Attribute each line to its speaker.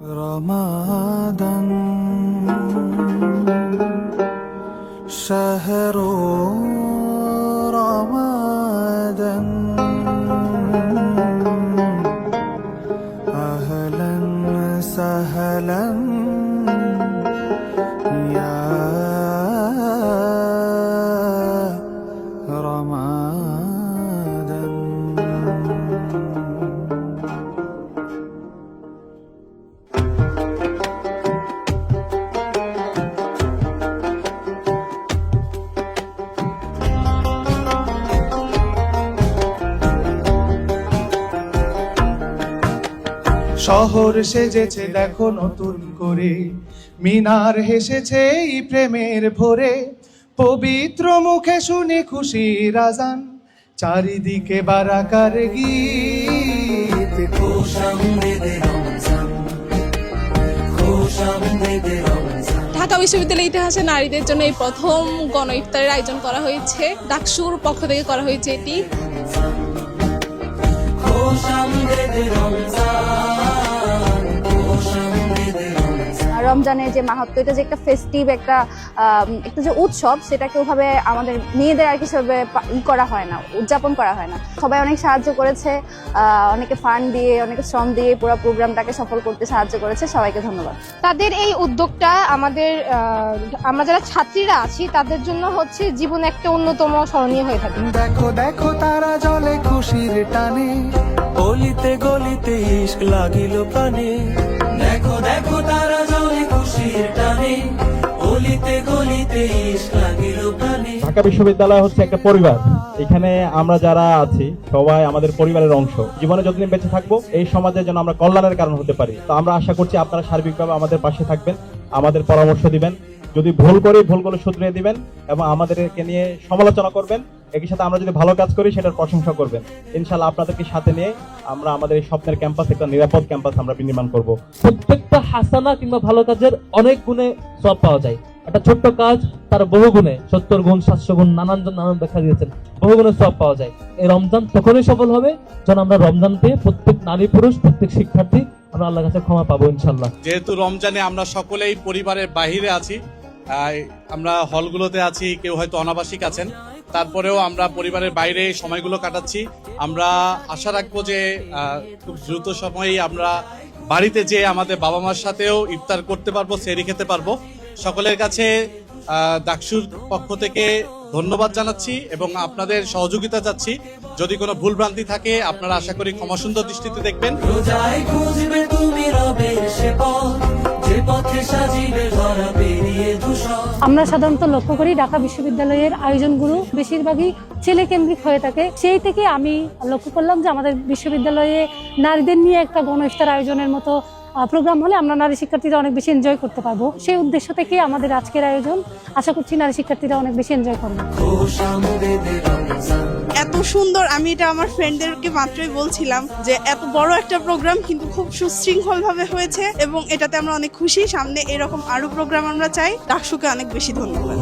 Speaker 1: رمضان شهر رمضان أهلا سهلا يا رمضان
Speaker 2: শহর সেজেছে দেখো নতুন করে, মিনার হেসেছে এই প্রেমের ভোরে, পবিত্র মুখে শুনি খুশির আজান, চারিদিকে বারাকার গীত।
Speaker 3: ঢাকা বিশ্ববিদ্যালয়ের ইতিহাসে নারীদের জন্য এই প্রথম গণ ইফতারের আয়োজন করা হয়েছে। ডাকসুর পক্ষ থেকে করা হয়েছে এটি।
Speaker 4: রমজানের যে মাহাত্ম্য, এটা যে একটা ফেস্টিভ একটা যে উৎসব, সেটাকে ওভাবে আমাদের মেয়েদের আর কিছু করা হয় না, উদযাপন করা হয় না। সবাই অনেক সাহায্য করেছে, অনেকে ফান্ড দিয়ে, অনেকে শ্রম দিয়ে পুরো প্রোগ্রামটাকে সফল করতে সাহায্য করেছে। সবাইকে ধন্যবাদ।
Speaker 5: তাদের এই উদ্যোগটা আমরা যারা ছাত্রীরা আছি তাদের জন্য হচ্ছে জীবনে একটা অন্যতম স্মরণীয় হয়ে থাকে।
Speaker 1: দেখো দেখো তারা জলে খুশির টানে, গলিতে গলিতে ইশক লাগিল প্রাণে। দেখো দেখো তারা জলে খুশির টানে, গলিতে গলিতে ইশক লাগিল প্রাণে।
Speaker 6: ঢাকা বিশ্ববিদ্যালয় হচ্ছে একটা পরিবার। এখানে আমরা যারা আছি সবাই আমাদের পরিবারের অংশ। জীবনে যতদিন বেঁচে থাকবো এই সমাজের জন্য আমরা কল্যাণের কারণ হতে পারি। তো আমরা আশা করছি আপনারা সার্বিকভাবে আমাদের পাশে থাকবেন, আমাদের পরামর্শ দিবেন, যদি ভুল করি ভুলগুলো শুধরিয়ে দিবেন এবং আমাদেরকে নিয়ে সমালোচনা করবেন। একই সাথে আমরা যদি ভালো কাজ করি সেটার প্রশংসা করবেন। ইনশাআল্লাহ আপনাদেরকে সাথে নিয়ে আমরা আমাদের এই স্বপ্নের ক্যাম্পাস, একটা নিরাপদ ক্যাম্পাস আমরা বিনির্মাণ করব।
Speaker 7: প্রত্যেকটা হাসানা কিংবা ভালো কাজের অনেক গুণে সব পাওয়া যায়। একটা ছোট্ট কাজ তার বহু গুণে, 70 গুণ 700 গুণ নানান দেখা দিয়েছেন, বহু গুণে সব পাওয়া যায়। এই রমজান তখনই সফল হবে যখন আমরা রমজান পেয়ে প্রত্যেক নারী পুরুষ, প্রত্যেক শিক্ষার্থী আমরা আল্লাহর কাছে ক্ষমা পাবো ইনশাআল্লাহ।
Speaker 8: যেহেতু রমজানে আমরা সকলেই পরিবারের বাহিরে আছি, আমরা হলগুলোতে আছি, কেউ হয়তো অনাবাসিক আছেন, তারপরেও আমরা পরিবারের বাইরে সময়গুলো কাটাচ্ছি। আমরা আশা রাখবো যে খুব দ্রুত সময়েই আমরা বাড়িতে যেয়ে আমাদের বাবা মার সাথেও ইফতার করতে পারবো, সেহরি খেতে পারবো। সকলের কাছে ডাকসুর পক্ষ থেকে ধন্যবাদ জানাচ্ছি এবং আপনাদের সহযোগিতা চাচ্ছি। যদি কোনো ভুল ভ্রান্তি থাকে আপনারা আশা করি ক্ষমাসুন্দর দৃষ্টিতে দেখবেন।
Speaker 9: আমরা সাধারণত লক্ষ্য করি ঢাকা বিশ্ববিদ্যালয়ের আয়োজনগুলো বেশিরভাগই ছেলে কেন্দ্রিক হয়ে থাকে। সেই থেকে আমি লক্ষ্য করলাম যে আমাদের বিশ্ববিদ্যালয়ে নারীদের নিয়ে একটা গণ ইফতার আয়োজনের মতো প্রোগ্রাম হলে আমরা নারী শিক্ষার্থীরা অনেক বেশি এনজয় করতে পারবো। সেই উদ্দেশ্য থেকে আমাদের আজকের আয়োজন। আশা করছি নারী শিক্ষার্থীরা অনেক বেশি এনজয় করবে।
Speaker 3: এত সুন্দর, আমি এটা আমার ফ্রেন্ডদেরকে মাত্রই বলছিলাম যে এত বড় একটা প্রোগ্রাম কিন্তু খুব সুশৃঙ্খল ভাবে হয়েছে এবং এটাতে আমরা অনেক খুশি। সামনে এরকম আরো প্রোগ্রাম আমরা চাই। ডাকসুকে অনেক বেশি ধন্যবাদ।